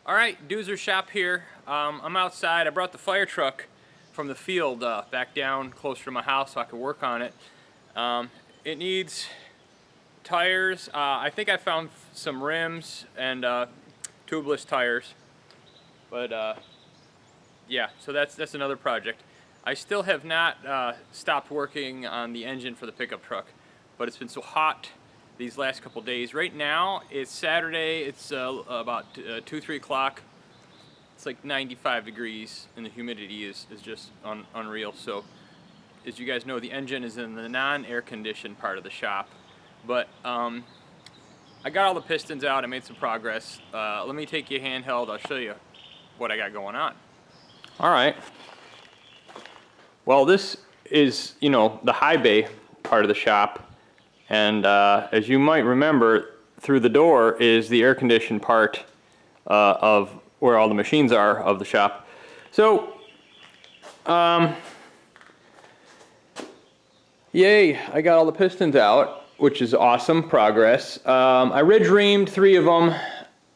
Alright, Doozer shop here. I'm outside. I brought the fire truck from the field back down closer to my house so I could work on it. It needs tires. I think I found some rims and tubeless tires. But yeah, so that's another project. I still have not stopped working on the engine for the pickup truck, but it's been so hot these last couple days. Right now, it's Saturday, it's about 2-3 o'clock. It's like 95 degrees and the humidity is just unreal. So as you guys know, the engine is in the non-air conditioned part of the shop. But I got all the pistons out, I made some progress. Let me take you handheld, I'll show you what I got going on. Alright. Well, this is, the high bay part of the shop. And as you might remember, through the door is the air-conditioned part of where all the machines are of the shop. So, yay, I got all the pistons out, which is awesome progress. I ridge reamed 3 of them.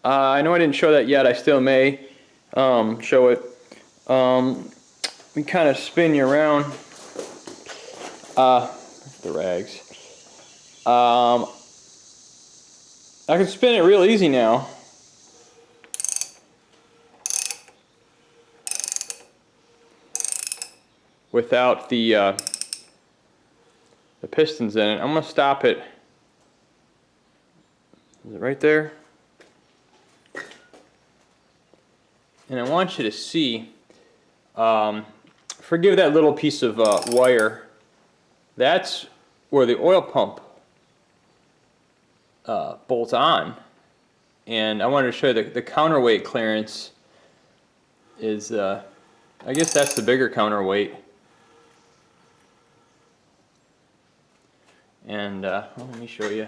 I know I didn't show that yet, I still may show it. We kind of spin you around. The rags. I can spin it real easy now. Without the pistons in it. I'm going to stop it. Is it right there? And I want you to see, forgive that little piece of wire. That's where the oil pump bolts on, and I wanted to show you the counterweight clearance is, I guess that's the bigger counterweight, and well, let me show you.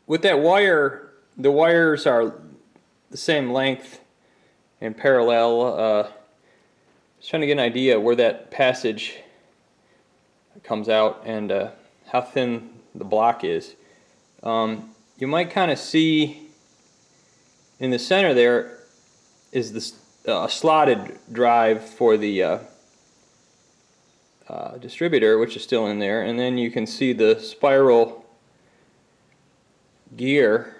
With that wire, the wires are the same length and parallel. Just trying to get an idea where that passage comes out and how thin the block is. You might kind of see in the center there is this slotted drive for the distributor, which is still in there, and then you can see the spiral gear,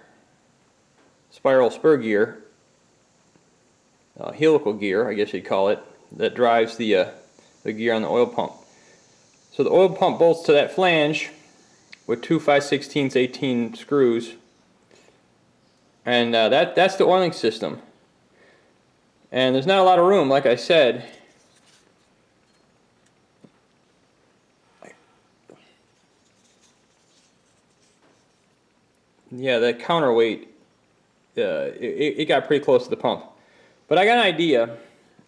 spiral spur gear, helical gear, I guess you'd call it, that drives the gear on the oil pump. So the oil pump bolts to that flange with 2 5/16 18 screws, and that's the oiling system. And there's not a lot of room, like I said. Yeah, that counterweight, it got pretty close to the pump. But I got an idea.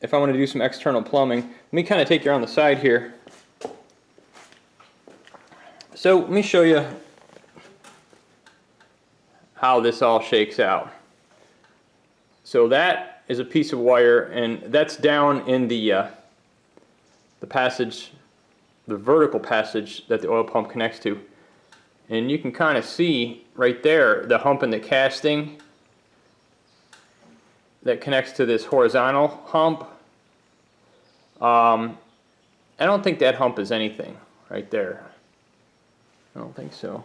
If I want to do some external plumbing, let me kind of take you around the side here. So let me show you how this all shakes out. So that is a piece of wire, and that's down in the passage, the vertical passage that the oil pump connects to. And you can kind of see right there the hump in the casting that connects to this horizontal hump. I don't think that hump is anything right there. I don't think so.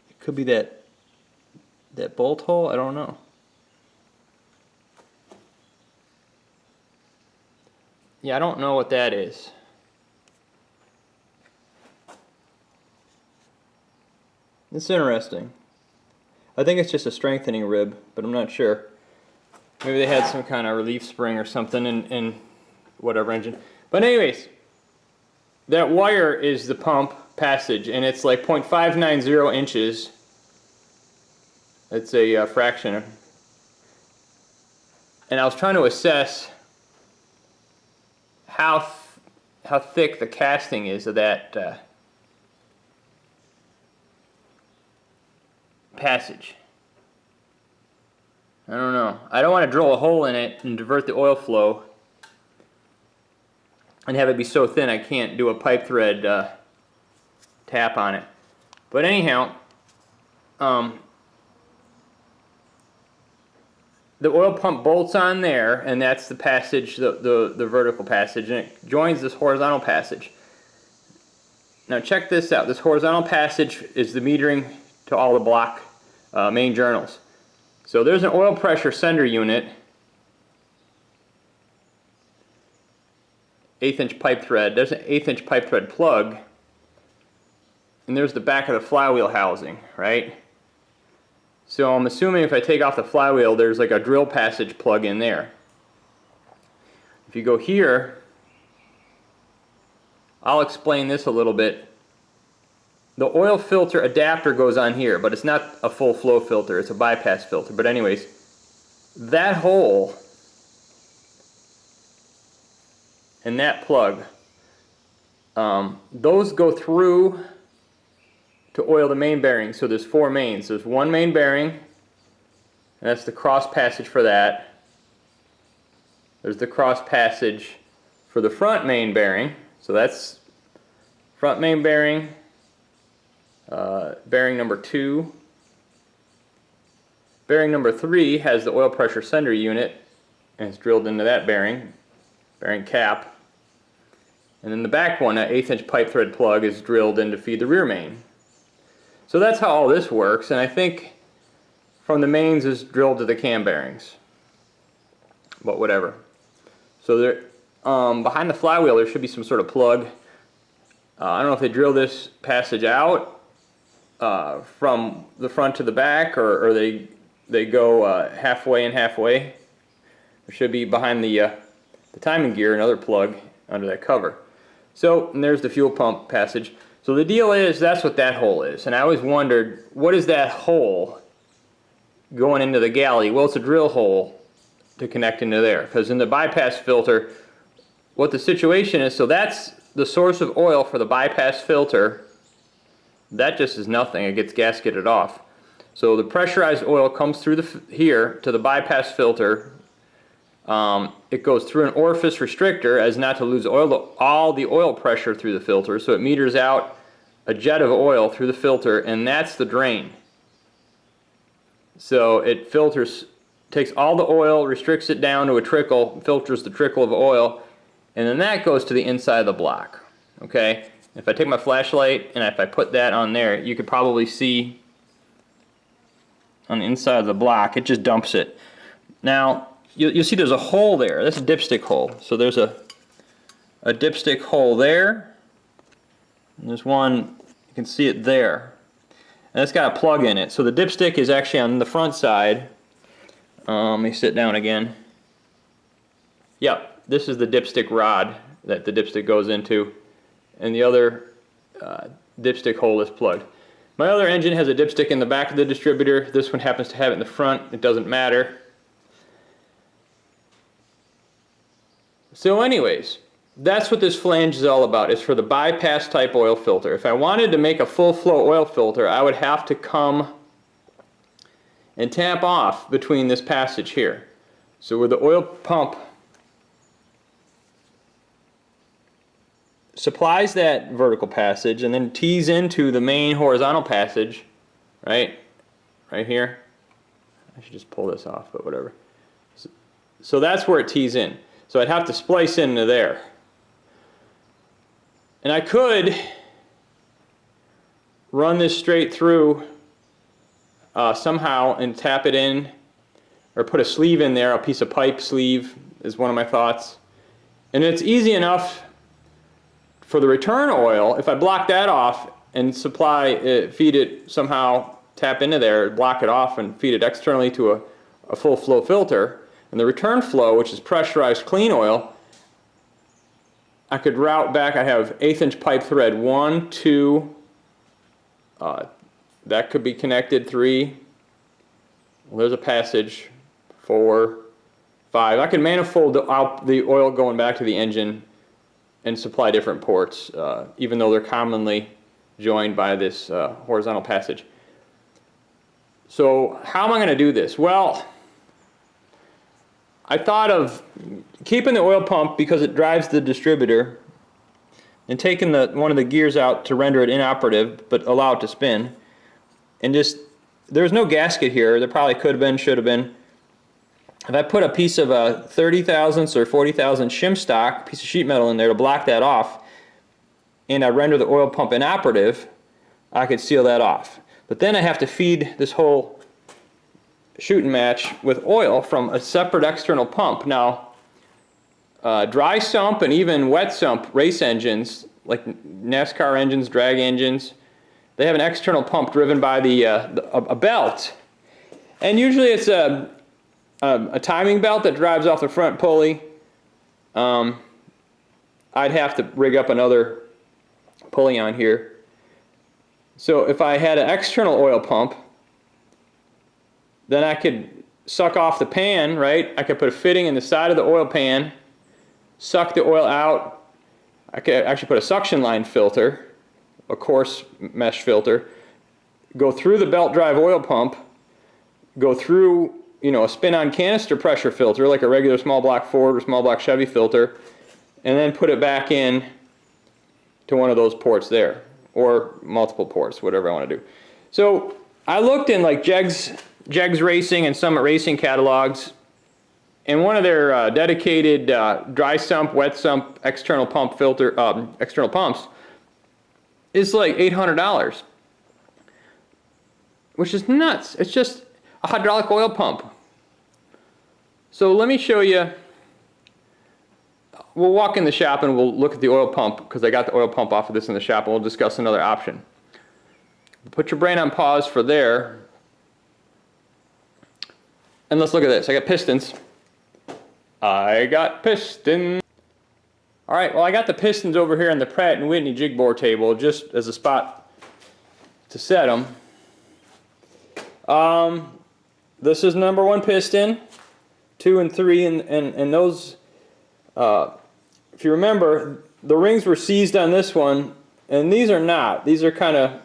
It could be that bolt hole, I don't know. Yeah, I don't know what that is. It's interesting. I think it's just a strengthening rib, but I'm not sure. Maybe they had some kind of relief spring or something in whatever engine. But anyways, that wire is the pump passage, and it's like 0.590 inches. It's a fraction. And I was trying to assess how thick the casting is of that passage. I don't know. I don't want to drill a hole in it and divert the oil flow. and have it be so thin I can't do a pipe thread tap on it. But anyhow, the oil pump bolts on there, and that's the passage, the vertical passage, and it joins this horizontal passage. Now check this out. This horizontal passage is the metering to all the block main journals. So there's an oil pressure sender unit, 1/8 inch pipe thread. There's an 1/8 inch pipe thread plug, and there's the back of the flywheel housing, right? So I'm assuming if I take off the flywheel, there's like a drill passage plug in there. If you go here, I'll explain this a little bit. The oil filter adapter goes on here, but it's not a full flow filter, it's a bypass filter. But anyways, that hole and that plug, those go through to oil the main bearing. So there's 4 mains. There's one main bearing, and that's the cross passage for that. There's the cross passage for the front main bearing. So that's front main bearing, bearing number 2. Bearing number 3 has the oil pressure sender unit, and it's drilled into that bearing cap. And then the back one, that 1/8 inch pipe thread plug, is drilled in to feed the rear main. So that's how all this works, and I think from the mains is drilled to the cam bearings. But whatever. So there, behind the flywheel there should be some sort of plug. I don't know if they drill this passage out from the front to the back, or they go halfway and halfway. There should be behind the timing gear another plug under that cover. So, and there's the fuel pump passage. So the deal is, that's what that hole is. And I always wondered, what is that hole going into the galley? Well, it's a drill hole to connect into there. Because in the bypass filter, what the situation is, so that's the source of oil for the bypass filter. That just is nothing. It gets gasketed off. So the pressurized oil comes through here to the bypass filter. It goes through an orifice restrictor as not to lose all the oil pressure through the filter, so it meters out a jet of oil through the filter, and that's the drain. So it filters, takes all the oil, restricts it down to a trickle, filters the trickle of oil, and then that goes to the inside of the block. Okay? If I take my flashlight and if I put that on there, you could probably see on the inside of the block, it just dumps it. Now, you'll see there's a hole there. That's a dipstick hole. So there's a dipstick hole there. And there's one, you can see it there. And it's got a plug in it. So the dipstick is actually on the front side. Let me sit down again. Yep, this is the dipstick rod that the dipstick goes into. And the other dipstick hole is plugged. My other engine has a dipstick in the back of the distributor. This one happens to have it in the front. It doesn't matter. So anyways, that's what this flange is all about. It's for the bypass type oil filter. If I wanted to make a full flow oil filter, I would have to come and tap off between this passage here. So where the oil pump supplies that vertical passage and then tees into the main horizontal passage, right here. I should just pull this off, but whatever. So that's where it tees in. So I'd have to splice into there. And I could run this straight through somehow and tap it in, or put a sleeve in there, a piece of pipe sleeve is one of my thoughts. And it's easy enough for the return oil, if I block that off and feed it somehow, tap into there, block it off and feed it externally to a full flow filter, and the return flow, which is pressurized clean oil, I could route back. I have 1/8 inch pipe thread 1, 2, that could be connected, 3, well, there's a passage, 4, 5. I can manifold out the oil going back to the engine and supply different ports, even though they're commonly joined by this horizontal passage. So how am I going to do this? Well, I thought of keeping the oil pump because it drives the distributor, and taking one of the gears out to render it inoperative but allow it to spin. And just, there's no gasket here. There probably could have been, should have been. If I put a piece of a 30 thousandths or 40 thousandths shim stock, piece of sheet metal in there to block that off, and I render the oil pump inoperative, I could seal that off. But then I have to feed this whole shooting match with oil from a separate external pump. Now, dry sump and even wet sump race engines, like NASCAR engines, drag engines, they have an external pump driven by a belt. And usually it's a timing belt that drives off the front pulley. I'd have to rig up another pulley on here. So if I had an external oil pump, then I could suck off the pan, right? I could put a fitting in the side of the oil pan, suck the oil out. I could actually put a suction line filter, a coarse mesh filter, go through the belt drive oil pump, go through, you know, a spin-on canister pressure filter like a regular small block Ford or small block Chevy filter, and then put it back in to one of those ports there, or multiple ports, whatever I want to do. So I looked in like Jegs Racing and Summit Racing catalogs, and one of their dedicated dry sump, wet sump, external pump filter, external pumps is like $800, which is nuts. It's just a hydraulic oil pump. So let me show you. We'll walk in the shop and we'll look at the oil pump, because I got the oil pump off of this in the shop, and we'll discuss another option. Put your brain on pause for there. And let's look at this. I got pistons. Alright, well, I got the pistons over here on the Pratt & Whitney jig bore table just as a spot to set them. This is number 1 piston, 2 and 3, and those, if you remember, the rings were seized on this one, and these are not. These are kind of,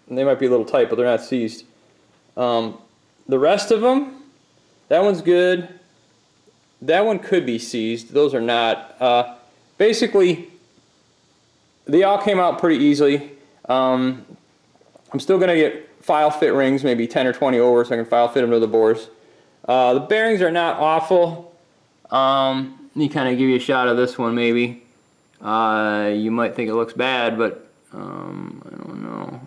they might be a little tight, but they're not seized. The rest of them, that one's good. That one could be seized. Those are not. Basically, they all came out pretty easily. I'm still going to get file fit rings, maybe 10 or 20 over, so I can file fit them to the bores. The bearings are not awful. Let me kind of give you a shot of this one, maybe. You might think it looks bad, but I don't know.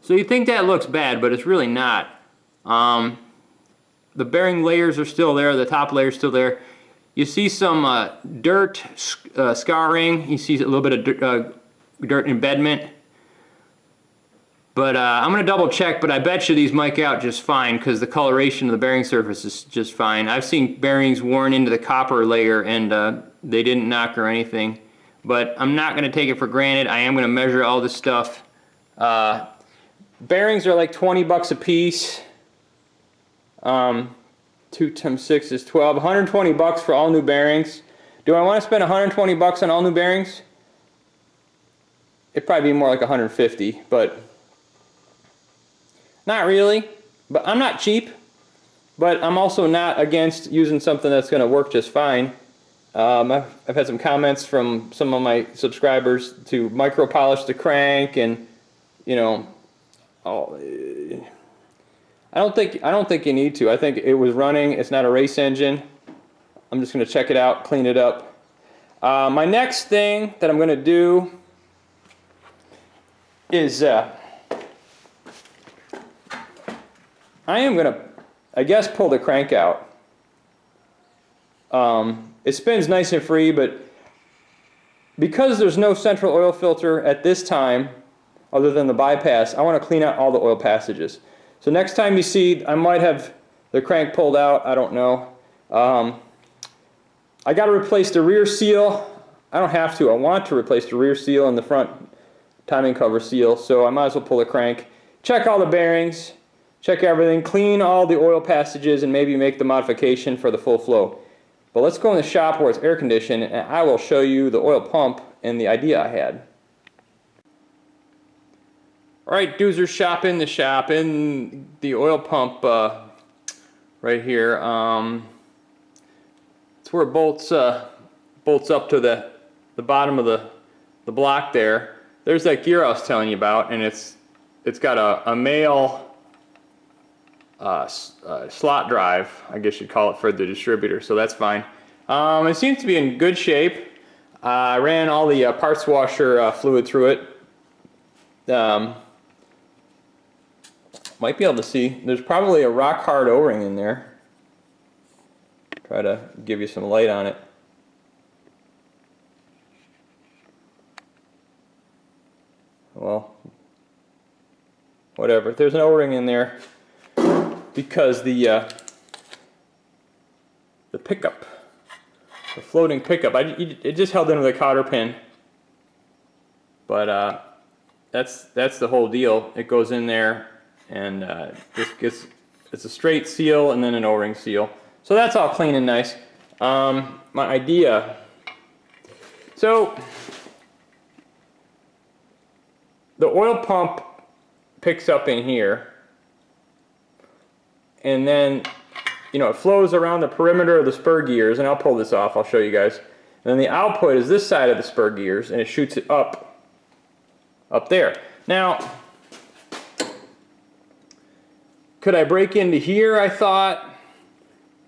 So you think that looks bad, but it's really not. The bearing layers are still there, the top layer is still there. You see some dirt scarring, you see a little bit of dirt embedment. But I'm going to double check, but I bet you these mic out just fine, because the coloration of the bearing surface is just fine. I've seen bearings worn into the copper layer and they didn't knock or anything. But I'm not going to take it for granted. I am going to measure all this stuff. Bearings are like 20 bucks a piece. 2 times 6 is 12. 120 bucks for all new bearings. Do I want to spend 120 bucks on all new bearings? It'd probably be more like 150, but not really. But I'm not cheap, but I'm also not against using something that's going to work just fine. I've had some comments from some of my subscribers to micro polish the crank, and you know, I don't think you need to. I think it was running. It's not a race engine. I'm just going to check it out, clean it up. My next thing that I'm going to do is I am going to, I guess, pull the crank out. It spins nice and free, but because there's no central oil filter at this time, other than the bypass, I want to clean out all the oil passages. So next time you see, I might have the crank pulled out, I don't know. I got to replace the rear seal. I don't have to, I want to replace the rear seal and the front timing cover seal, so I might as well pull the crank. Check all the bearings, check everything, clean all the oil passages, and maybe make the modification for the full flow. But let's go in the shop where it's air conditioned, and I will show you the oil pump and the idea I had. Alright, Doozer shop in the shop, in the oil pump right here. It's where it bolts up to the bottom of the block there. There's that gear I was telling you about, and it's got a male slot drive, I guess you'd call it, for the distributor, so that's fine. It seems to be in good shape. I ran all the parts washer fluid through it. Might be able to see, there's probably a rock hard O-ring in there. Try to give you some light on it. Well, whatever. There's an O-ring in there because the pickup, the floating pickup, it just held in with a cotter pin. But that's the whole deal. It goes in there, and it's a straight seal and then an O-ring seal. So that's all clean and nice. My idea. So the oil pump picks up in here, and then, you know, it flows around the perimeter of the spur gears, and I'll pull this off, I'll show you guys. And then the output is this side of the spur gears, and it shoots it up there. Now, could I break into here, I thought,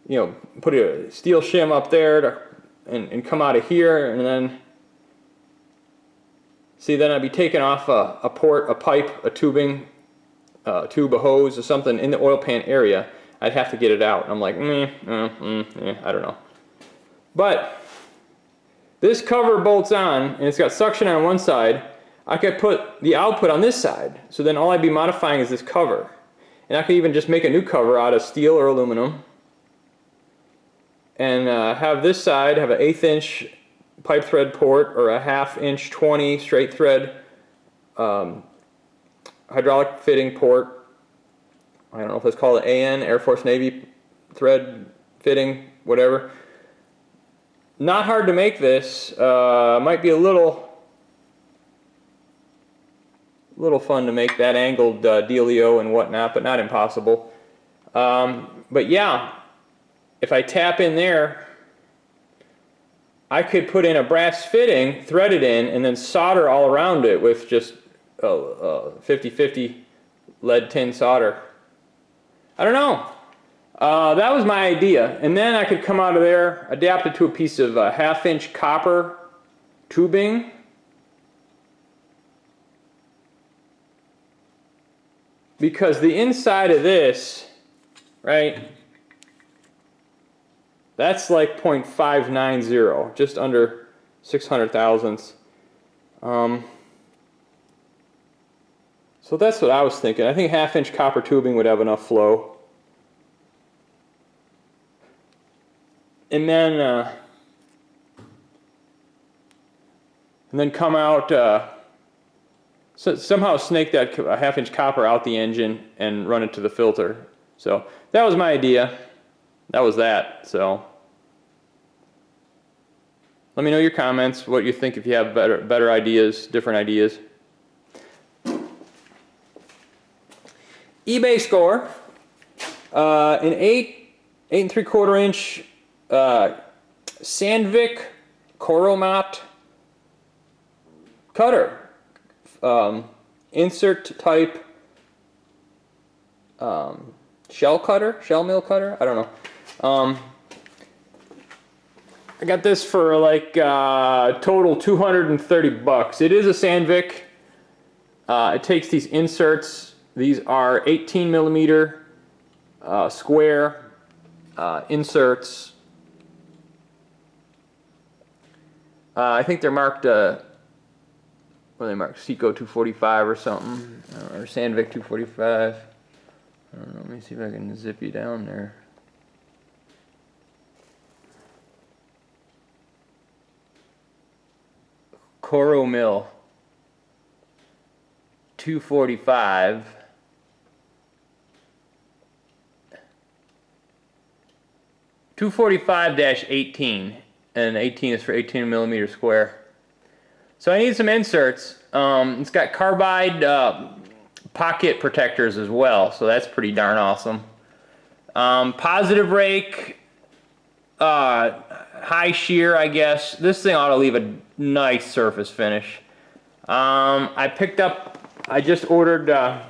you know, put a steel shim up there and come out of here, and then, see, then I'd be taking off a port, a pipe, a tubing, tube, a hose, or something in the oil pan area. I'd have to get it out. I'm like, I don't know. But this cover bolts on, and it's got suction on one side. I could put the output on this side, so then all I'd be modifying is this cover. And I could even just make a new cover out of steel or aluminum, and have this side have an 1/8 inch pipe thread port, or a 1/2 inch 20 straight thread hydraulic fitting port. I don't know if it's called an AN, Air Force Navy thread fitting, whatever. Not hard to make this. Might be a little fun to make that angled dealio and whatnot, but not impossible. But yeah, if I tap in there, I could put in a brass fitting, thread it in, and then solder all around it with just 50/50 lead tin solder. I don't know. That was my idea. And then I could come out of there, adapt it to a piece of 1/2 inch copper tubing. Because the inside of this, right, that's like 0.590, just under 600 thousandths. So that's what I was thinking. I think 1/2 inch copper tubing would have enough flow. And then come out, so somehow snake that 1/2 inch copper out the engine and run it to the filter. So that was my idea. That was that. So let me know your comments, what you think, if you have better ideas, different ideas. eBay score, an 8 3/4 inch Sandvik Coromat cutter, insert type shell mill cutter, I don't know. I got this for like total $230. It is a Sandvik. It takes these inserts. These are 18 millimeter square inserts. I think they're marked, what are they marked? Seco 245 or something, or Sandvik 245. I don't know, let me see if I can zip you down there. Coro Mill 245. 245-18, and 18 is for 18 millimeter square. So I need some inserts. It's got carbide pocket protectors as well, so that's pretty darn awesome. Positive rake, high shear, I guess. This thing ought to leave a nice surface finish. I just ordered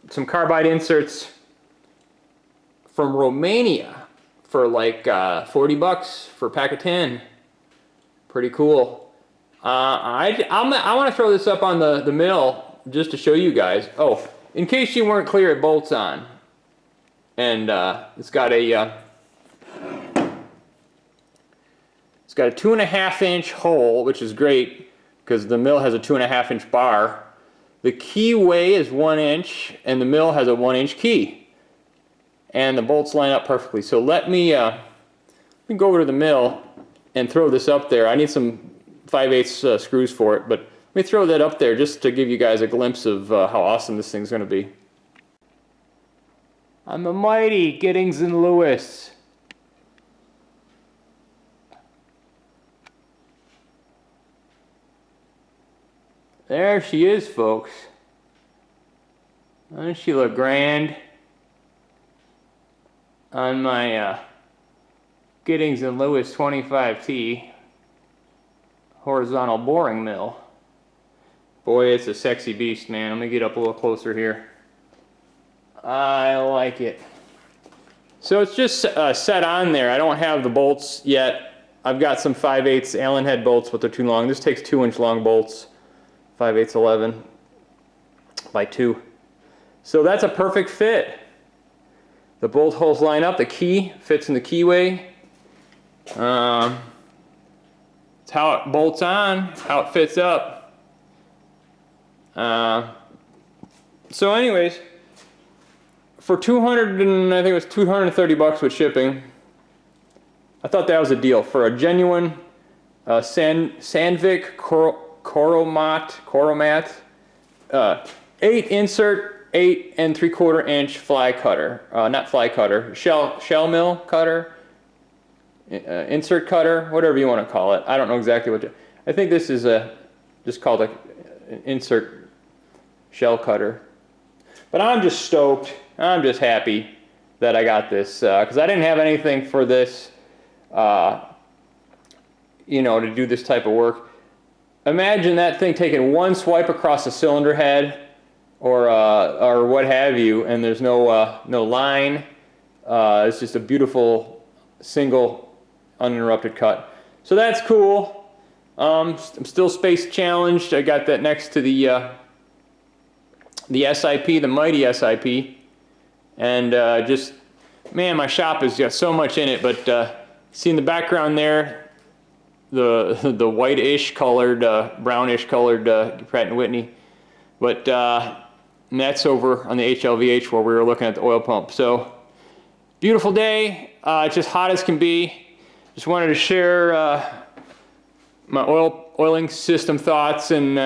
some carbide inserts from Romania for like 40 bucks for a pack of 10. Pretty cool. I want to throw this up on the mill just to show you guys. Oh, in case you weren't clear, it bolts on. And it's got a 2.5 inch hole, which is great because the mill has a 2.5 inch bar. The keyway is 1 inch, and the mill has a 1 inch key. And the bolts line up perfectly. So let me go over to the mill and throw this up there. I need some 5/8 screws for it, but let me throw that up there just to give you guys a glimpse of how awesome this thing's going to be. I'm the mighty Giddings and Lewis. There she is, folks. Doesn't she look grand? On my Giddings and Lewis 25T horizontal boring mill. Boy, it's a sexy beast, man. Let me get up a little closer here. I like it. So it's just set on there. I don't have the bolts yet. I've got some 5/8 Allen head bolts, but they're too long. This takes 2 inch long bolts. 5/8 11 by 2. So that's a perfect fit. The bolt holes line up. The key fits in the keyway. It's how it bolts on, how it fits up. So anyways, for 200 and I think it was 230 bucks with shipping, I thought that was a deal for a genuine Sandvik Coromat 8 insert 8 3/4 inch fly cutter, not fly cutter, shell mill cutter, insert cutter, whatever you want to call it. I don't know exactly what to. I think this is just called an insert shell cutter. But I'm just stoked. I'm just happy that I got this because I didn't have anything for this, you know, to do this type of work. Imagine that thing taking one swipe across the cylinder head, or what have you, and there's no line. It's just a beautiful single uninterrupted cut. So that's cool. I'm still space challenged. I got that next to the SIP, the mighty SIP, and just man, my shop has got so much in it. But see in the background there, the whitish colored, brownish colored Pratt & Whitney, but that's over on the HLVH where we were looking at the oil pump. So beautiful day. It's just hot as can be. Just wanted to share my oiling system thoughts and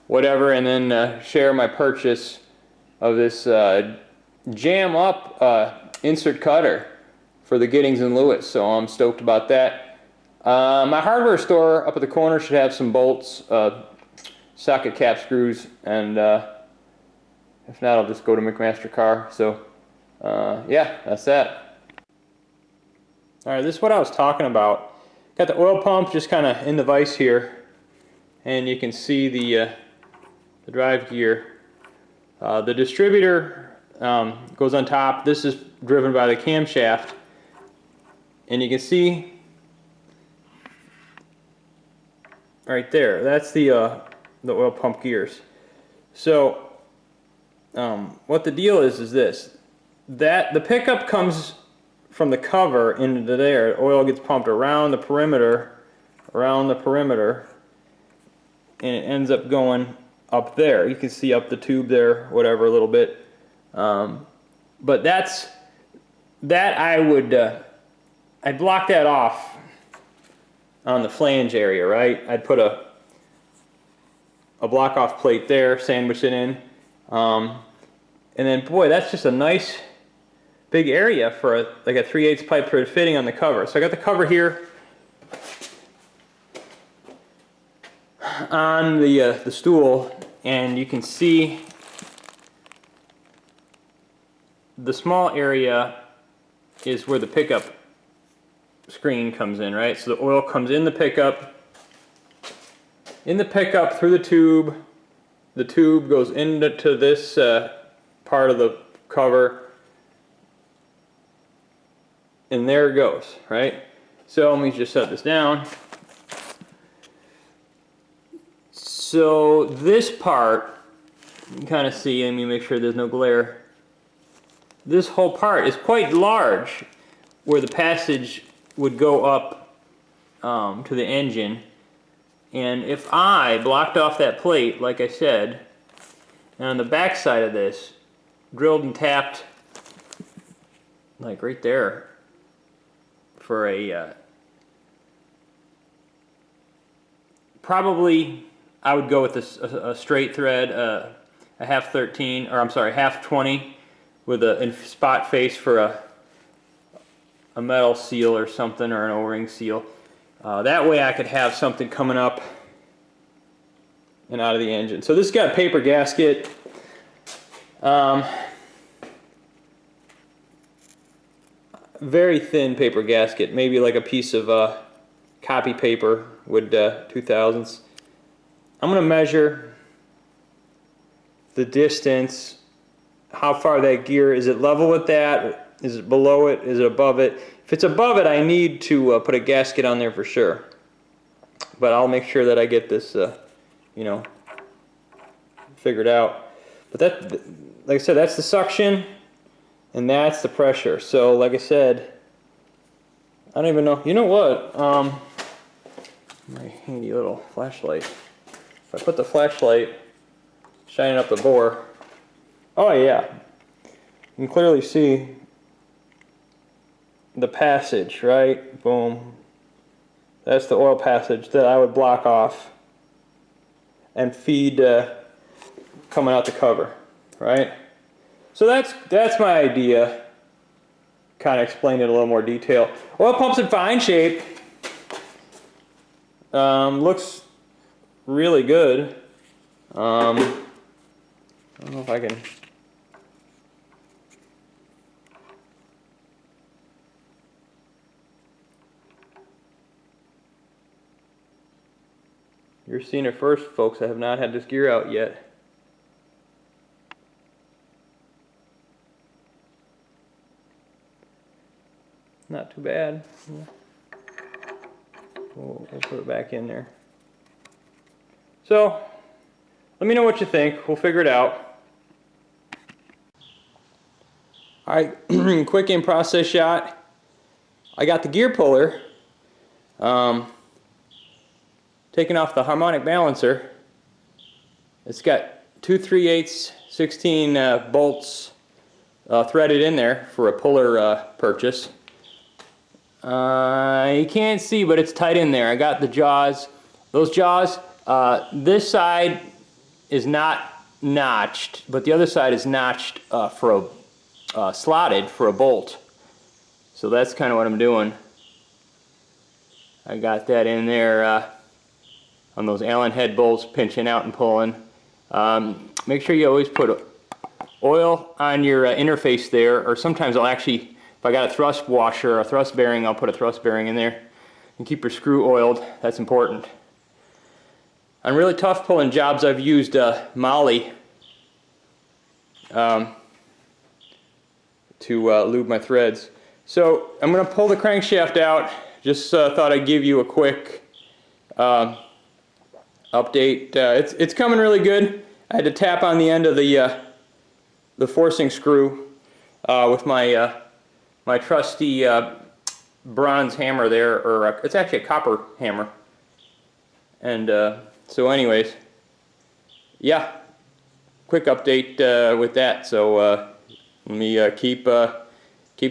whatever, and then share my purchase of this jam up insert cutter for the Giddings and Lewis. So I'm stoked about that. My hardware store up at the corner should have some bolts, socket cap screws, and if not, I'll just go to McMaster Car. So yeah, that's that. All right, this is what I was talking about. Got the oil pump just kind of in the vise here, and you can see the drive gear. The distributor goes on top. This is driven by the camshaft, and you can see right there. That's the oil pump gears. So what the deal is this: that the pickup comes from the cover into there. Oil gets pumped around the perimeter, and it ends up going up there. You can see up the tube there, whatever, a little bit. But that's that. I'd block that off on the flange area, right? I'd put a block off plate there, sandwich it in, and then boy, that's just a nice big area for like a 3/8 pipe thread fitting on the cover. So I got the cover here on the stool, and you can see the small area is where the pickup screen comes in, right? So the oil comes in the pickup through the tube. The tube goes into this part of the cover, and there it goes, right? So let me just set this down. So this part, you can kind of see, let me make sure there's no glare. This whole part is quite large, where the passage would go up to the engine. And if I blocked off that plate, like I said, and on the back side of this, drilled and tapped, like right there, for a, probably I would go with a straight thread, a half 13, or I'm sorry, half 20, with a spot face for a metal seal or something, or an O-ring seal. That way I could have something coming up and out of the engine. So this has got a paper gasket. Very thin paper gasket, maybe like a piece of copy paper, wood 2000s. I'm going to measure the distance, how far that gear, is it level with that, is it below it, is it above it? If it's above it, I need to put a gasket on there for sure. But I'll make sure that I get this, you know, figured out. But that, like I said, that's the suction, and that's the pressure. So, like I said, I don't even know. You know what? My handy little flashlight. If I put the flashlight shining up the bore, oh yeah, you can clearly see the passage, right? Boom. That's the oil passage that I would block off and feed coming out the cover, right? So that's my idea. Kind of explained it in a little more detail. Oil pump's in fine shape. Looks really good. I don't know if I can. You're seeing it first, folks. I have not had this gear out yet. Not too bad. We'll put it back in there. So, let me know what you think. We'll figure it out. Alright, quick in process shot. I got the gear puller taking off the harmonic balancer. It's got 2 3/8 16 bolts threaded in there for a puller purchase. You can't see, but it's tight in there. I got the jaws. Those jaws, this side is not notched, but the other side is notched for a slotted for a bolt. So that's kind of what I'm doing. I got that in there on those Allen head bolts, pinching out and pulling. Make sure you always put oil on your interface there, or sometimes I'll actually, if I got a thrust washer or a thrust bearing, I'll put a thrust bearing in there. And keep your screw oiled. That's important. On really tough pulling jobs, I've used Molly to lube my threads. So I'm going to pull the crankshaft out. Just thought I'd give you a quick update. It's coming really good. I had to tap on the end of the forcing screw with my my trusty bronze hammer there, or it's actually a copper hammer. And so anyways, yeah, quick update with that. So let me keep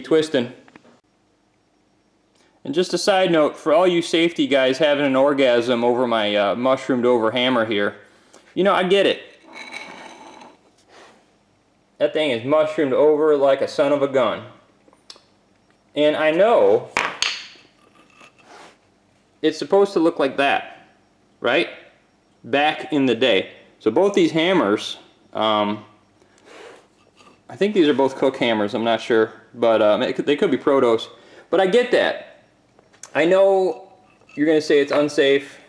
twisting. And just a side note, for all you safety guys having an orgasm over my mushroomed over hammer here, you know, I get it. That thing is mushroomed over like a son of a gun. And I know it's supposed to look like that, right? Back in the day. So both these hammers, I think these are both Cook hammers, I'm not sure, but they could be Protos. But I get that. I know you're going to say it's unsafe,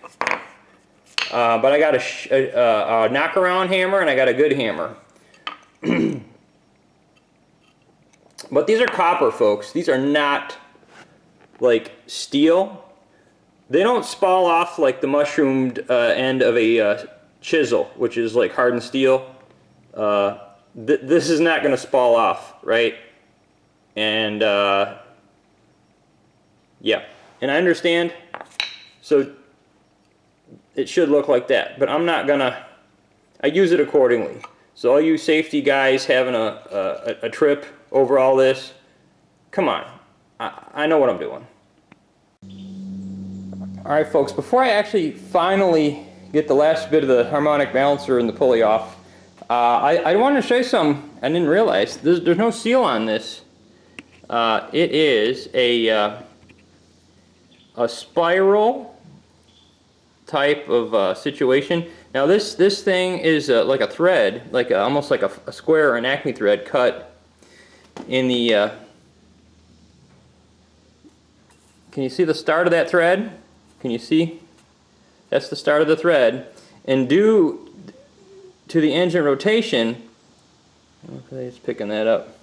but I got a knock-around hammer and I got a good hammer. But these are copper, folks. These are not like steel. They don't spall off like the mushroomed end of a chisel, which is like hardened steel. This is not going to spall off, right? And yeah, and I understand. So it should look like that, but I'm not gonna. I use it accordingly. So all you safety guys having a trip over all this, come on, I know what I'm doing. All right, folks, before I actually finally get the last bit of the harmonic balancer and the pulley off, I wanted to show you something I didn't realize. There's no seal on this. It is a spiral type of situation. Now this thing is like a thread, like almost like a square or an Acme thread cut in the. Can you see the start of that thread? Can you see? That's the start of the thread. And due to the engine rotation, okay, it's picking that up.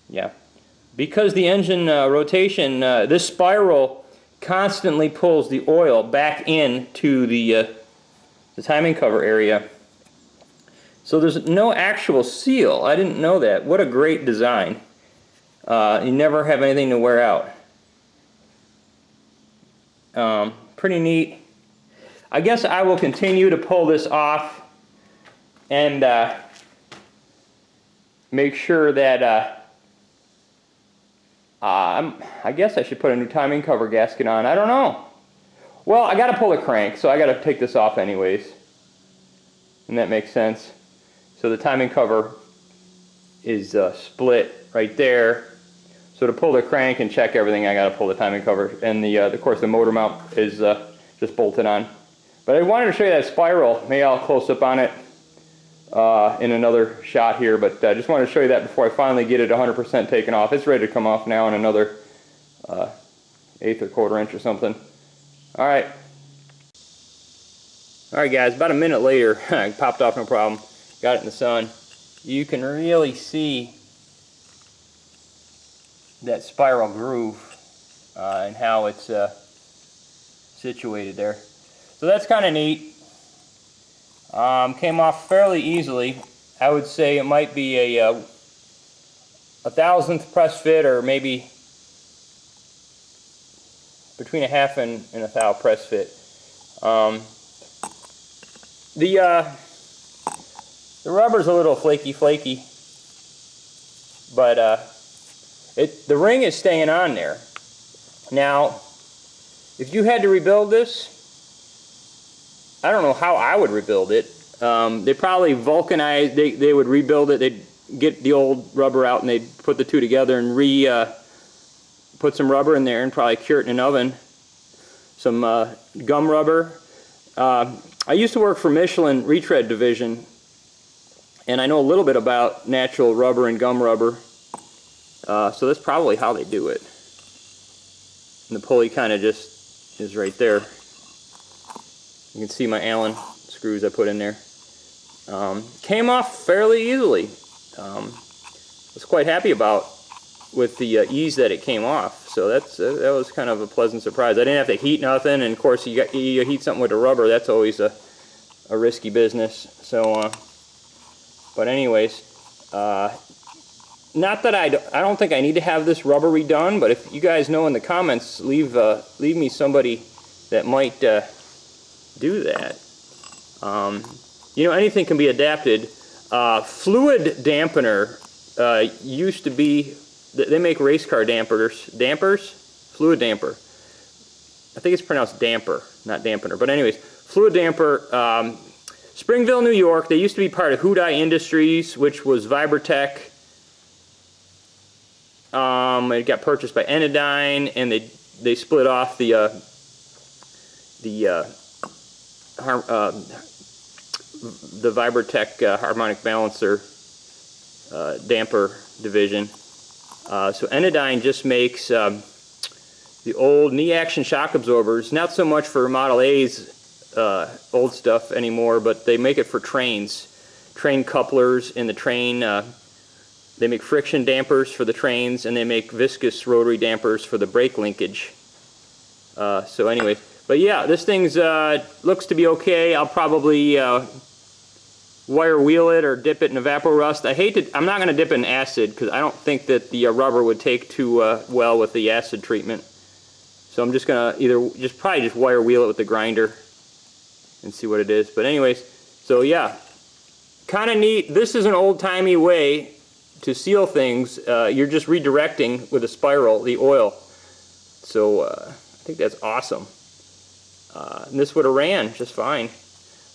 Yeah. Because the engine rotation, this spiral constantly pulls the oil back into the timing cover area. So there's no actual seal. I didn't know that. What a great design. You never have anything to wear out. Pretty neat. I guess I will continue to pull this off and make sure that I guess I should put a new timing cover gasket on. I don't know. Well, I got to pull the crank, so I got to take this off anyways. And that makes sense. So the timing cover is split right there. So to pull the crank and check everything, I got to pull the timing cover. And of course, the motor mount is just bolted on. But I wanted to show you that spiral. Maybe I'll close up on it in another shot here. But I just wanted to show you that before I finally get it 100% taken off. It's ready to come off now in another 1/8 or 1/4 inch or something. All right. All right, guys. About a minute later, it popped off no problem. Got it in the sun. You can really see that spiral groove and how it's situated there. So that's kind of neat. Came off fairly easily. I would say it might be a 1,000th press fit, or maybe between a half and a thou press fit. The rubber's a little flaky, but the ring is staying on there. Now, if you had to rebuild this, I don't know how I would rebuild it. They probably vulcanize. They would rebuild it. They'd get the old rubber out and they'd put the two together and put some rubber in there and probably cure it in an oven. Some gum rubber. I used to work for Michelin Retread Division, and I know a little bit about natural rubber and gum rubber. So that's probably how they do it. And the pulley kind of just is right there. You can see my Allen screws I put in there. Came off fairly easily. I was quite happy with the ease that it came off. So that was kind of a pleasant surprise. I didn't have to heat nothing, and of course you heat something with the rubber. That's always a risky business. So, but anyways, not that I don't think I need to have this rubber redone. But if you guys know in the comments, leave me somebody that might do that. You know, anything can be adapted. Fluid dampener used to be. They make race car dampers. Fluid damper. I think it's pronounced damper, not dampener. But anyways, fluid damper. Springville, New York. They used to be part of Hudai Industries, which was Vibratech. It got purchased by Enidine, and they split off the Vibrotech harmonic balancer damper division. So Enidine just makes the old knee action shock absorbers, not so much for Model A's old stuff anymore, but they make it for trains. Train couplers in the train. They make friction dampers for the trains, and they make viscous rotary dampers for the brake linkage. So anyway, but yeah, this thing's looks to be okay. I'll probably wire wheel it or dip it in Evapo-Rust. I'm not going to dip it in acid because I don't think that the rubber would take too well with the acid treatment. So I'm just going to probably just wire wheel it with the grinder and see what it is. But anyways, so yeah, kind of neat. This is an old-timey way to seal things. You're just redirecting with a spiral the oil. So I think that's awesome. And this would have ran just fine.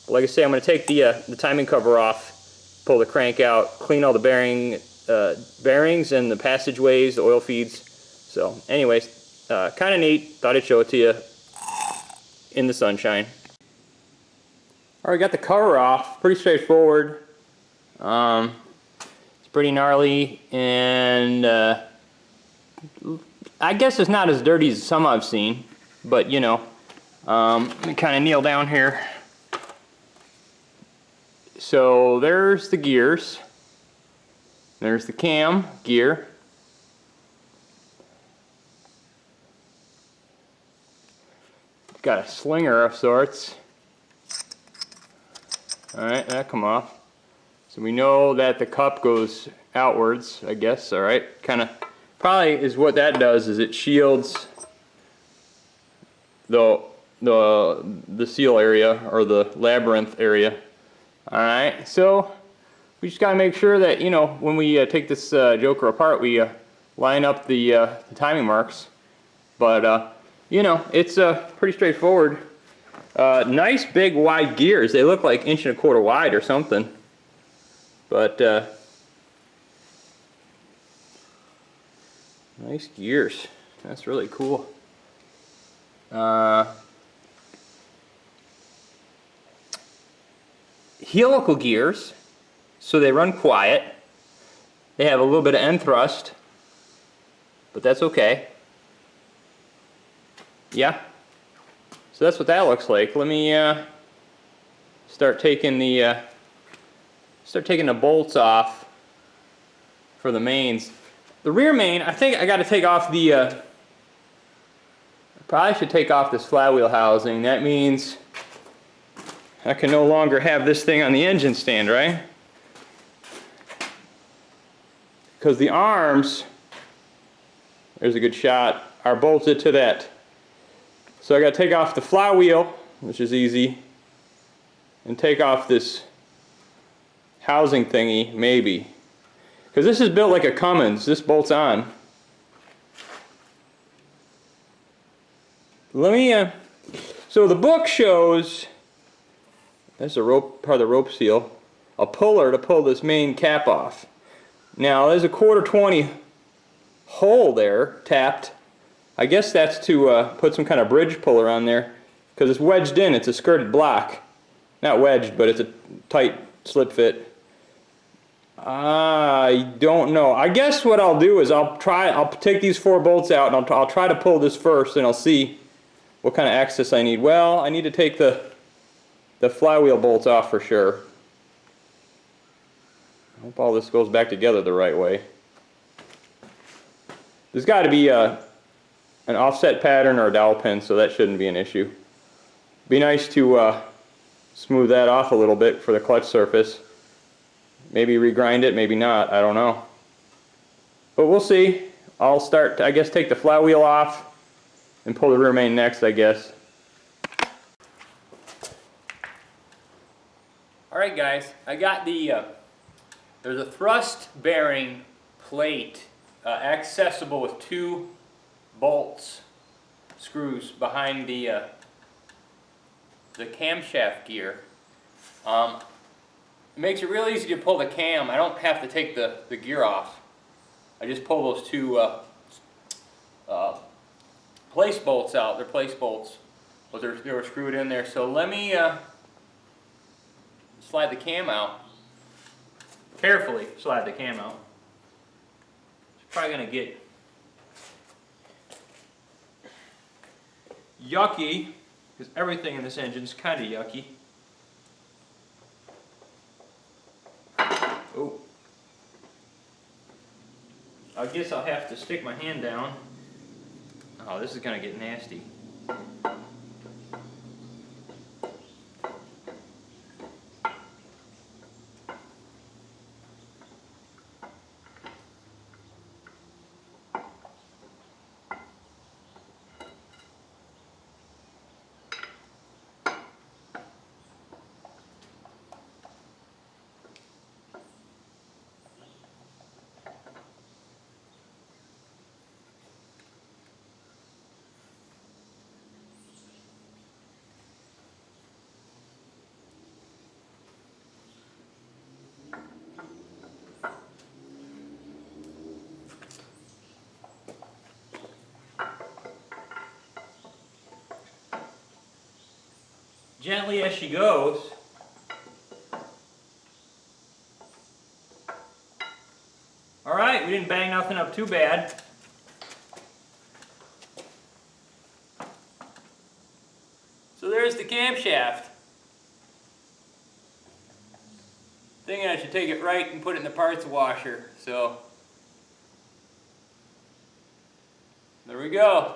But like I say, I'm going to take the timing cover off, pull the crank out, clean all the bearings and the passageways, the oil feeds. So anyways, kind of neat. Thought I'd show it to you in the sunshine. Alright, got the cover off. Pretty straightforward. It's pretty gnarly, and I guess it's not as dirty as some I've seen, but you know, let me kind of kneel down here. So there's the gears. There's the cam gear. Got a slinger of sorts. Alright, that come off. So we know that the cup goes outwards, I guess, alright. Kind of, probably is what that does, is it shields the seal area, or the labyrinth area. Alright, so we just got to make sure that, you know, when we take this joker apart, we line up the timing marks. But, you know, it's pretty straightforward. Nice big wide gears. They look like 1.25 inches wide or something. But nice gears. That's really cool. Helical gears, so they run quiet. They have a little bit of end thrust, but that's okay. Yeah. So that's what that looks like. Let me start taking the bolts off for the mains. The rear main, I think I got to take off the. I probably should take off this flywheel housing. That means I can no longer have this thing on the engine stand, right? Because the arms, there's a good shot, are bolted to that. So I got to take off the flywheel, which is easy, and take off this housing thingy, maybe. Because this is built like a Cummins. This bolts on. Let me, so the book shows, that's a rope, part of the rope seal, a puller to pull this main cap off. Now there's a 1/4-20 hole there, tapped. I guess that's to put some kind of bridge puller on there, because it's wedged in. It's a skirted block. Not wedged, but it's a tight slip fit. I don't know. I guess what I'll do is I'll take these 4 bolts out, and I'll try to pull this first, and I'll see what kind of access I need. Well, I need to take the flywheel bolts off for sure. I hope all this goes back together the right way. There's got to be an offset pattern or a dowel pin, so that shouldn't be an issue. Be nice to smooth that off a little bit for the clutch surface. Maybe regrind it, maybe not, I don't know. But we'll see. I'll start, I guess, take the flywheel off and pull the rear main next, I guess. Alright guys, I got there's a thrust bearing plate accessible with 2 bolts, screws behind the camshaft gear. It makes it real easy to pull the cam. I don't have to take the gear off. I just pull those 2 place bolts out. They're place bolts, but they were screwed in there. So let me slide the cam out. Carefully slide the cam out. It's probably gonna get yucky, because everything in this engine is kind of yucky. Oh. I guess I'll have to stick my hand down. Oh, this is gonna get nasty. Gently as she goes. Alright, we didn't bang nothing up too bad. So there's the camshaft. Thinking I should take it right and put it in the parts washer. So there we go.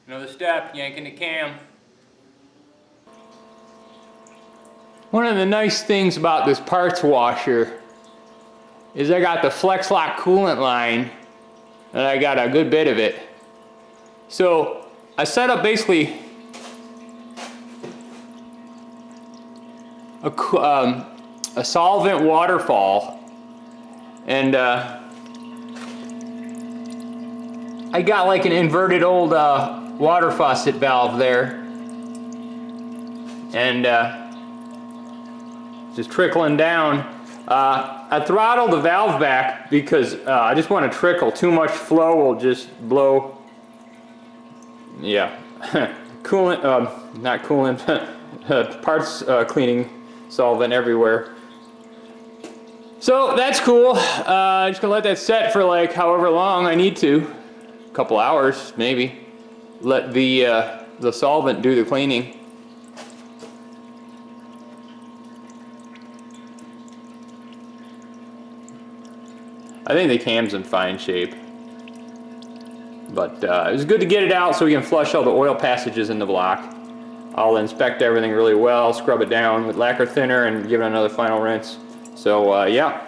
Another step, yanking the cam. One of the nice things about this parts washer is I got the Flex Lock coolant line, and I got a good bit of it. So I set up basically a solvent waterfall, and I got like an inverted old water faucet valve there, and just trickling down. I throttled the valve back because I just want to trickle. Too much flow will just blow. Yeah, coolant, not coolant, parts cleaning solvent everywhere. So that's cool. I'm just gonna let that set for like however long I need to, a couple hours maybe. Let the solvent do the cleaning. I think the cam's in fine shape, but it was good to get it out so we can flush all the oil passages in the block. I'll inspect everything really well, scrub it down with lacquer thinner, and give it another final rinse. So yeah,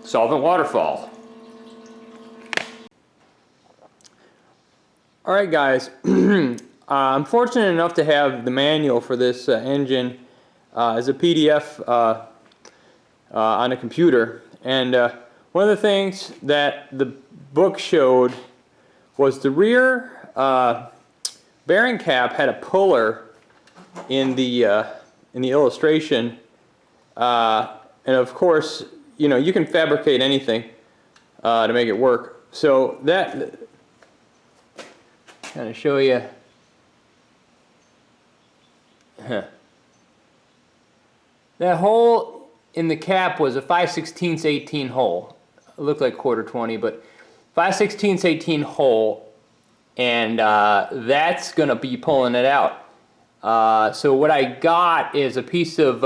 solvent waterfall. Alright guys, I'm fortunate enough to have the manual for this engine as a PDF on a computer. And one of the things that the book showed was the rear bearing cap had a puller in the illustration, and of course, you know, you can fabricate anything to make it work. So that kind of show you. That hole in the cap was a 5/16 18 hole. It looked like 1/4 but 5/16 18 hole, and that's gonna be pulling it out. So what I got is a piece of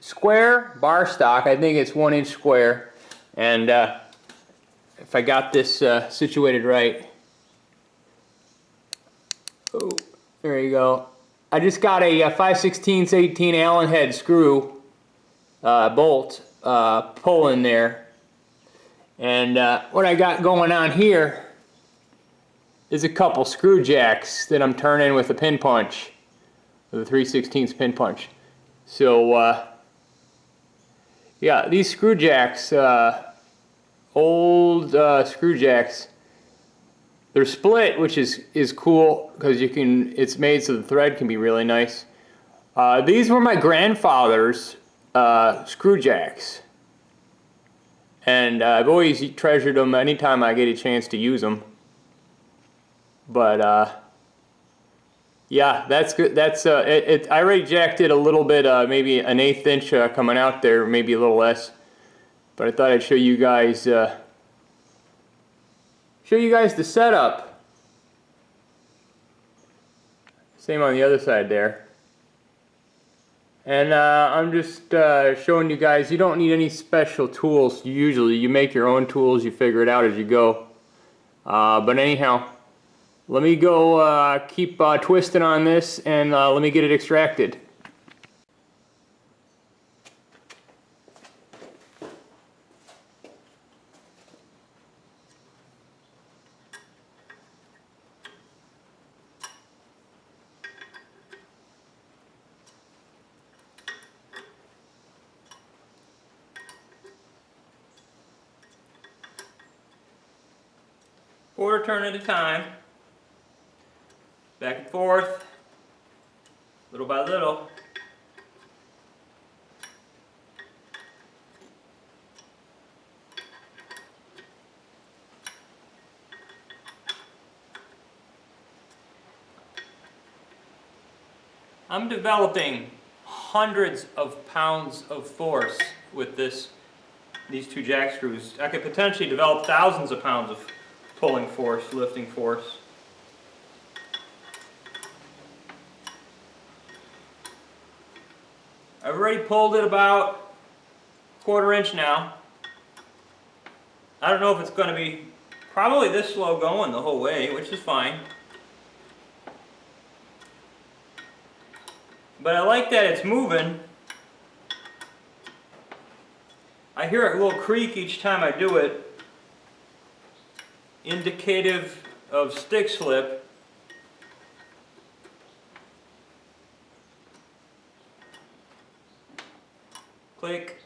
square bar stock. I think it's 1 inch square, and if I got this situated right, oh, there you go. I just got a 5/16 18 Allen head screw bolt pull in there, and what I got going on here is a couple screw jacks that I'm turning with a pin punch, with a 3/16 pin punch. So yeah, these screw jacks, old screw jacks, they're split, which is cool because you can. It's made so the thread can be really nice. These were my grandfather's screw jacks, and I've always treasured them anytime I get a chance to use them. But Yeah, that's good. That's I already jacked it a little bit, maybe an 1/8 inch coming out there, maybe a little less. But I thought I'd show you guys the setup. Same on the other side there. And I'm just showing you guys, you don't need any special tools. Usually you make your own tools, you figure it out as you go. But anyhow, let me go keep twisting on this, and let me get it extracted. Quarter turn at a time, back and forth, little by little. I'm developing hundreds of pounds of force with these two jack screws. I could potentially develop thousands of pounds of pulling force, lifting force. I've already pulled it about 1/4 inch now. I don't know if it's going to be probably this slow going the whole way, which is fine. But I like that it's moving. I hear a little creak each time I do it, indicative of stick slip. Click.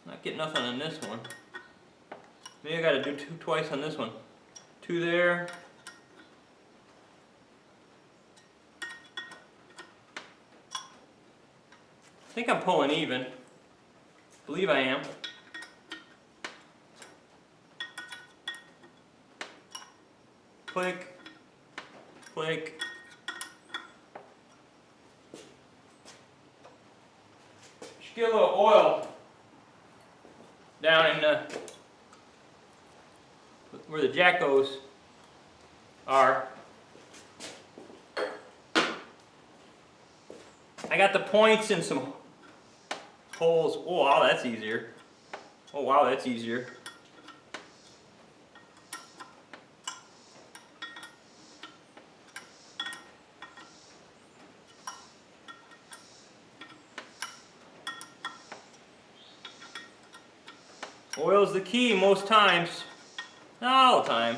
Not getting nothing on this one. Maybe I got to do twice on this one. 2 there. I think I'm pulling even. Believe I am. Click, click. Should get a little oil down in where the jack goes are. I got the points in some holes. Oh wow, that's easier. Oh wow, that's easier. Oil's the key most times. Not all the time.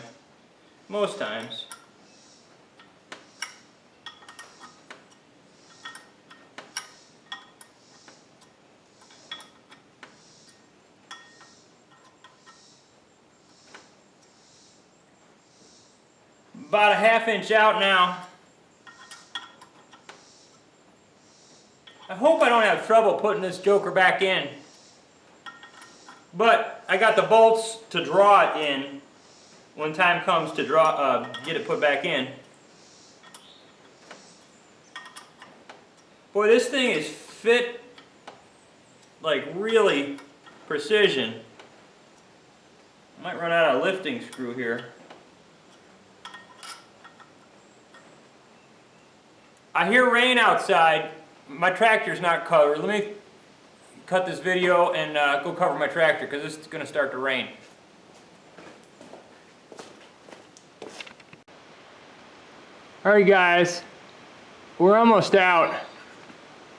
Most times. About a 1/2 inch out now. I hope I don't have trouble putting this joker back in. But I got the bolts to draw it in when time comes to get it put back in. Boy, this thing is fit like really precision. I might run out of lifting screw here. I hear rain outside. My tractor's not covered. Let me cut this video and go cover my tractor because this is going to start to rain. Alright guys, we're almost out.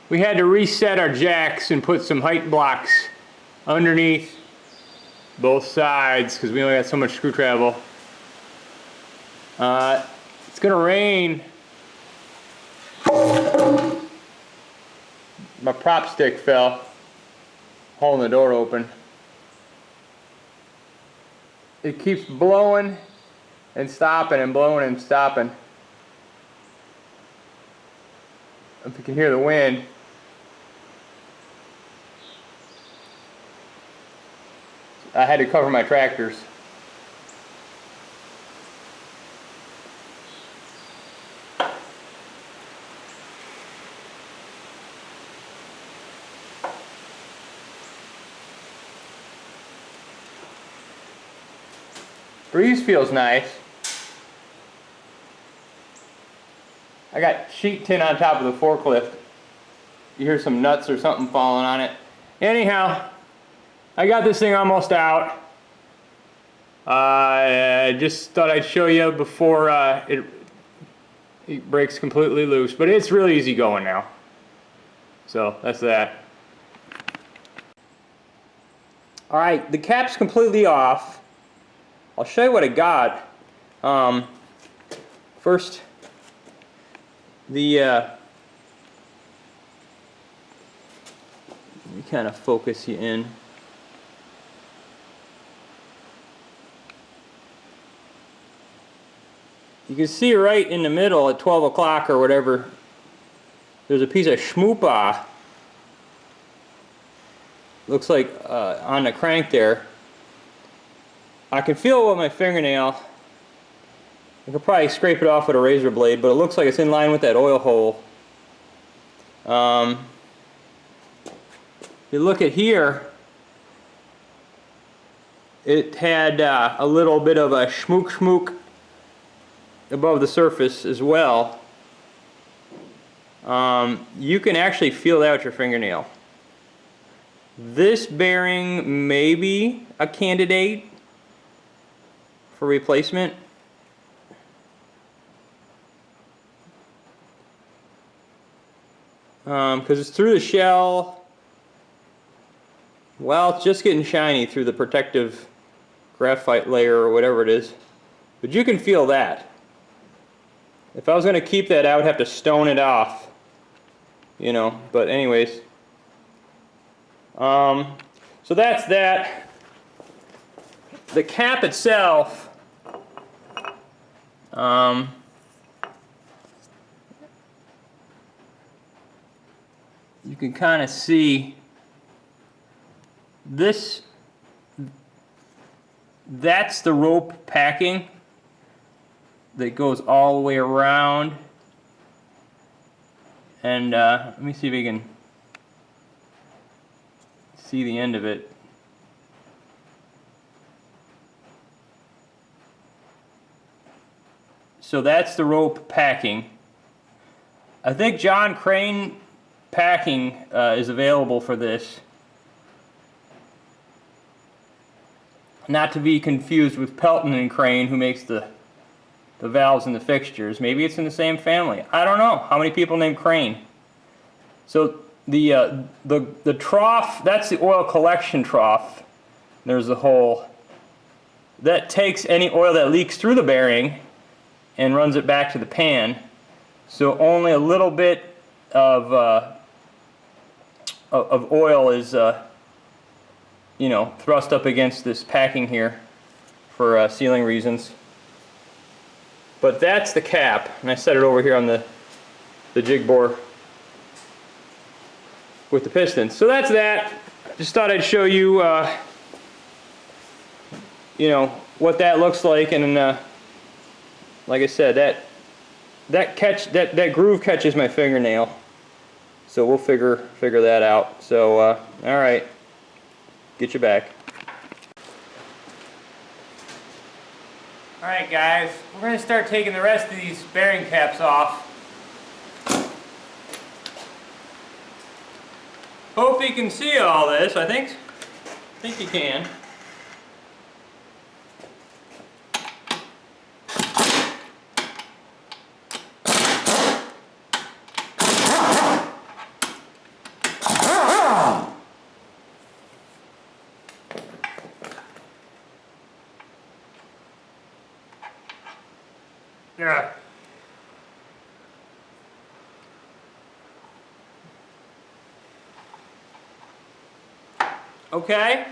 We had to reset our jacks and put some height blocks underneath both sides because we only got so much screw travel. It's going to rain. My prop stick fell, holding the door open. It keeps blowing and stopping and blowing and stopping. If you can hear the wind. I had to cover my tractors. Breeze feels nice. I got sheet tin on top of the forklift. You hear some nuts or something falling on it. Anyhow, I got this thing almost out. I just thought I'd show you before it breaks completely loose, but it's really easy going now. So that's that. All right, the cap's completely off. I'll show you what I got. First, let me kind of focus you in. You can see right in the middle at 12 o'clock or whatever, there's a piece of schmoopa. Looks like on the crank there. I can feel it with my fingernail. I could probably scrape it off with a razor blade, but it looks like it's in line with that oil hole. You look at here, it had a little bit of a schmook above the surface as well. You can actually feel that with your fingernail. This bearing may be a candidate for replacement. Because it's through the shell. Well, it's just getting shiny through the protective graphite layer or whatever it is. But you can feel that. If I was going to keep that, I would have to stone it off. You know, but anyways. So that's that. The cap itself, you can kind of see this. That's the rope packing that goes all the way around. And let me see if we can see the end of it. So that's the rope packing. I think John Crane packing is available for this. Not to be confused with Pelton and Crane, who makes the valves and the fixtures. Maybe it's in the same family. I don't know how many people named Crane. So the trough, that's the oil collection trough. There's the hole. That takes any oil that leaks through the bearing and runs it back to the pan. So only a little bit of oil is you know, thrust up against this packing here for sealing reasons. But that's the cap, and I set it over here on the jig bore with the pistons. So that's that. Just thought I'd show you, you know, what that looks like, and like I said, that groove catches my fingernail, so we'll figure that out. So all right, get you back. All right, guys, we're going to start taking the rest of these bearing caps off. Hope you can see all this. I think you can. Yeah. Okay,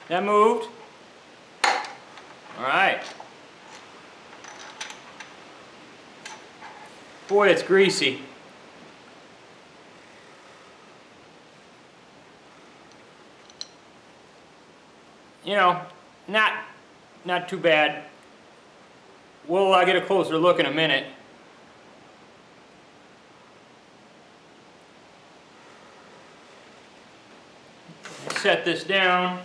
that moved. All right. Boy, it's greasy. You know, not too bad. We'll get a closer look in a minute. Set this down.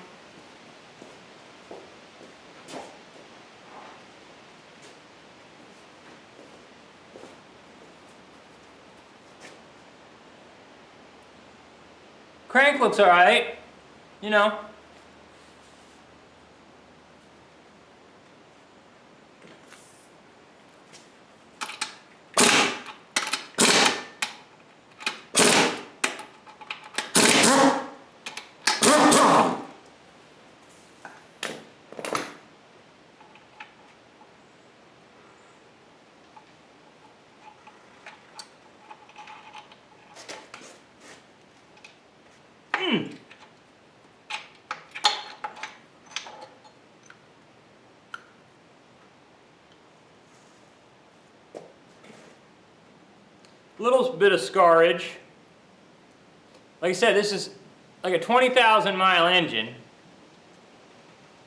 Crank looks alright, you know. Little bit of scarage. Like I said, this is like a 20,000 mile engine.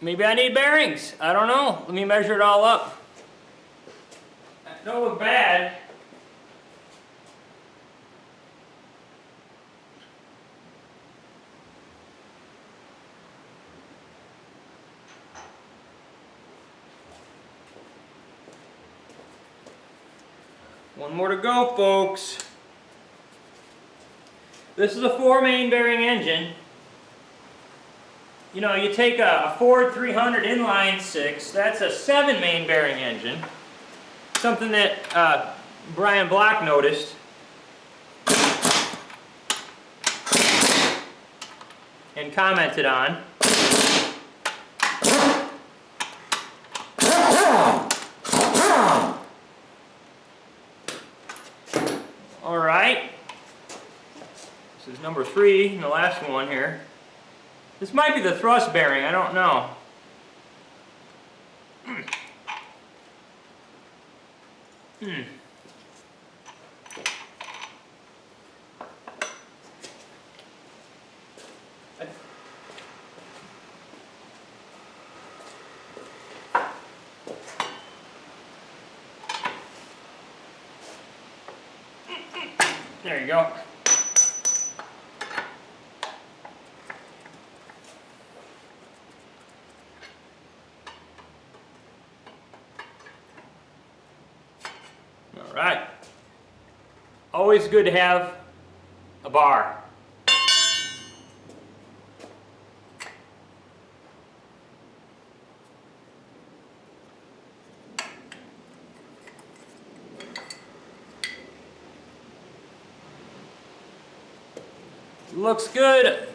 Maybe I need bearings. I don't know. Let me measure it all up. That don't look bad. One more to go, folks. This is a 4 main bearing engine. You know, you take a Ford 300 inline 6, that's a 7 main bearing engine. Something that Brian Block noticed. And commented on. Alright, this is number 3, and the last one here. This might be the thrust bearing, I don't know. There you go. All right. Always good to have a bar. Looks good,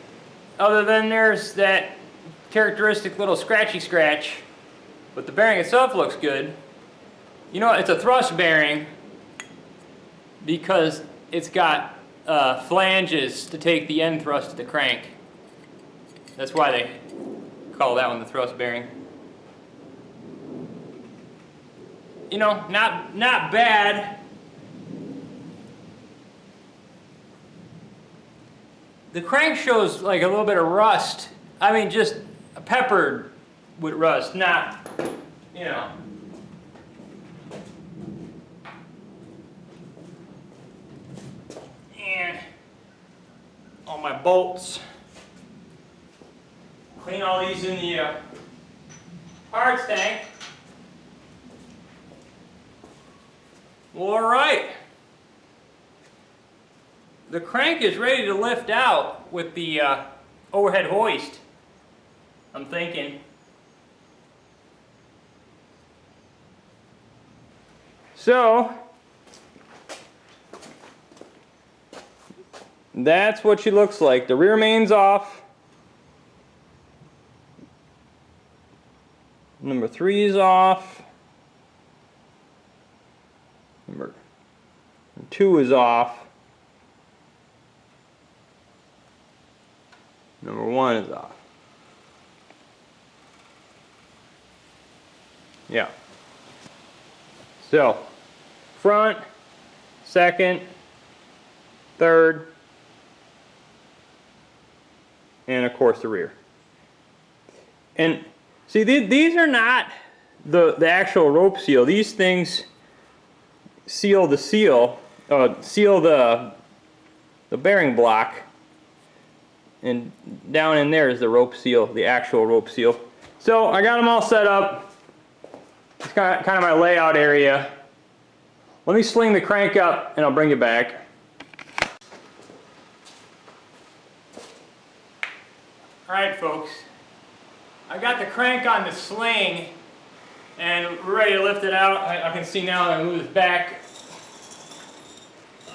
other than there's that characteristic little scratchy scratch, but the bearing itself looks good. You know, it's a thrust bearing because it's got flanges to take the end thrust of the crank. That's why they call that one the thrust bearing. You know, not bad. The crank shows like a little bit of rust. I mean, just peppered with rust, not, you know. And all my bolts. Clean all these in the parts tank. Well, all right. The crank is ready to lift out with the overhead hoist, I'm thinking. So, that's what she looks like. The rear main's off. Number 3 is off. Number 2 is off. Number 1 is off. Yeah. So, front, second, third, and of course the rear. And see, these are not the actual rope seal. These things seal the seal, seal the bearing block. And down in there is the rope seal, the actual rope seal. So I got them all set up. It's kind of my layout area. Let me sling the crank up and I'll bring it back. Alright folks, I got the crank on the sling and we're ready to lift it out. I can see now that I move this back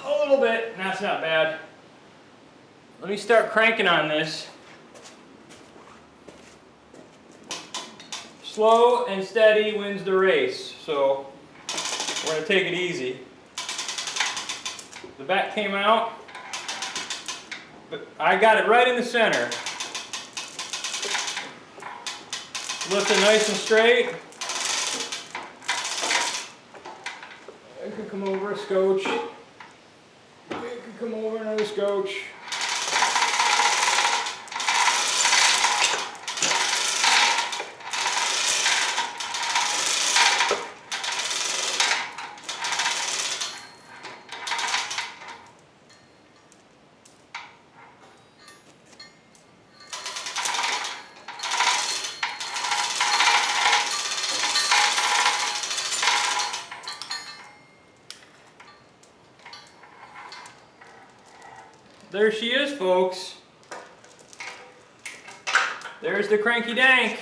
a little bit, and that's not bad. Let me start cranking on this. Slow and steady wins the race, so we're going to take it easy. The back came out, but I got it right in the center. Lift it nice and straight. I could come over a scotch. I could come over another scotch. There she is, folks. There's the cranky dank.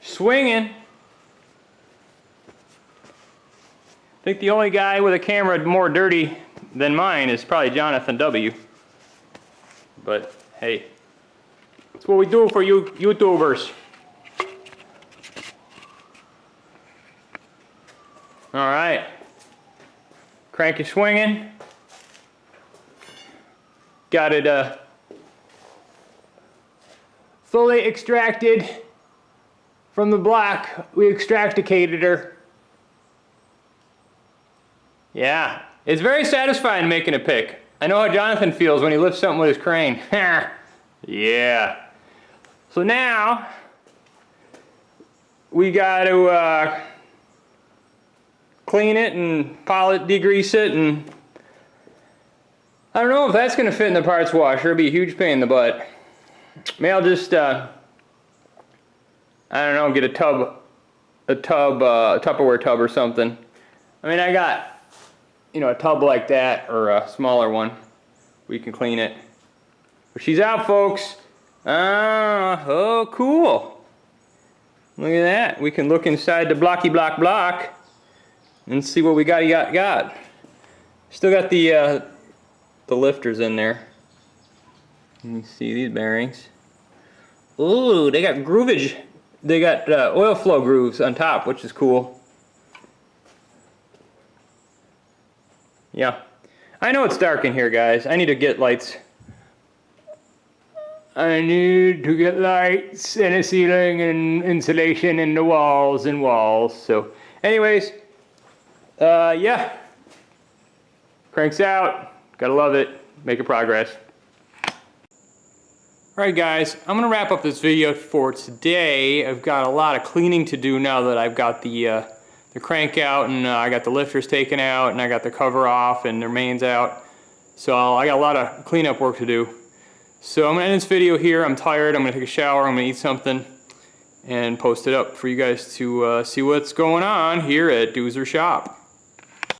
Swinging. I think the only guy with a camera more dirty than mine is probably Jonathan W. But hey, that's what we do for you YouTubers. All right, crank is swinging. Got it fully extracted from the block. We extracticated her. Yeah, it's very satisfying making a pick. I know how Jonathan feels when he lifts something with his crane. Yeah. So now we got to clean it and polish it, degrease it, and I don't know if that's going to fit in the parts washer. It'll be a huge pain in the butt. Maybe I'll just I don't know, get a Tupperware tub or something. I mean, I got, you know, a tub like that or a smaller one. We can clean it. But she's out, folks. Oh, cool. Look at that. We can look inside the blocky block and see what we got. Still got the lifters in there. Let me see these bearings. Ooh, they got groovage. They got oil flow grooves on top, which is cool. Yeah, I know it's dark in here, guys. I need to get lights. I need to get lights and a ceiling and insulation in the walls and walls. So, anyways. Yeah, cranks out, gotta love it, making progress. Alright guys, I'm gonna wrap up this video for today. I've got a lot of cleaning to do now that I've got the crank out and I got the lifters taken out and I got the cover off and the mains out. So I got a lot of cleanup work to do. So I'm gonna end this video here. I'm tired, I'm gonna take a shower, I'm gonna eat something and post it up for you guys to see what's going on here at Doozer Shop.